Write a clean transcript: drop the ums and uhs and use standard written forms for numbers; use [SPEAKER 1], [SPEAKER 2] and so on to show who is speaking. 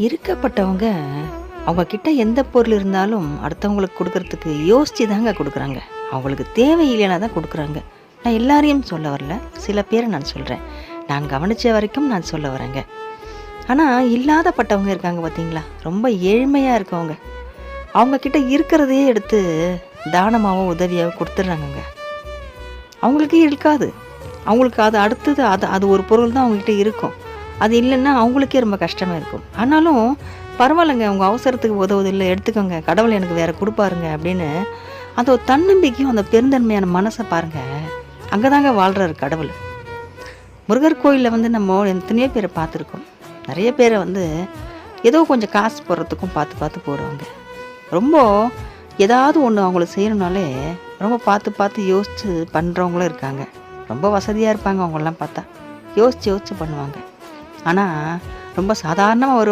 [SPEAKER 1] இருக்கப்பட்டவங்க அவங்க கிட்ட எந்த பொருள் இருந்தாலும் அடுத்தவங்களுக்கு கொடுக்கறதுக்கு யோசிச்சு தாங்க கொடுக்குறாங்க. அவங்களுக்கு தேவையில்லைனா தான் கொடுக்குறாங்க. நான் எல்லாரையும் சொல்ல வரல, சில பேரை நான் சொல்கிறேன். நான் கவனித்த வரைக்கும் நான் சொல்ல வரேங்க. ஆனால் இல்லாதப்பட்டவங்க இருக்காங்க பார்த்தீங்களா, ரொம்ப ஏழ்மையாக இருக்கவங்க, அவங்கக்கிட்ட இருக்கிறதையே எடுத்து தானமாகவோ உதவியாகவோ கொடுத்துட்றாங்கங்க. அவங்களுக்கே இருக்காது. அவங்களுக்கு அது அடுத்தது அது அது ஒரு பொருள் தான் அவங்ககிட்ட இருக்கும். அது இல்லைன்னா அவங்களுக்கே ரொம்ப கஷ்டமாக இருக்கும். ஆனாலும் பரவாயில்லைங்க, உங்கள் அவசரத்துக்கு உதவுது இல்லை, எடுத்துக்கோங்க, கடவுள் எனக்கு வேறு கொடுப்பாருங்க அப்படின்னு அந்த ஒரு தன்னம்பிக்கையும் அந்த பெருந்தன்மையான மனசை பாருங்கள். அங்கே தாங்க வாழ்கிறாரு கடவுள். முருகர் கோயிலில் வந்து நம்ம எத்தனையோ பேரை பார்த்துருக்கோம். நிறைய பேரை வந்து ஏதோ கொஞ்சம் காசு போடுறதுக்கும் பார்த்து பார்த்து போடுவாங்க. ரொம்ப ஏதாவது ஒன்று அவங்களுக்கு செய்யணுனாலே ரொம்ப பார்த்து பார்த்து யோசித்து பண்ணுறவங்களும் இருக்காங்க. ரொம்ப வசதியாக இருப்பாங்க அவங்களெலாம் பார்த்தா, யோசித்து யோசித்து பண்ணுவாங்க. ஆனால் ரொம்ப சாதாரணமாக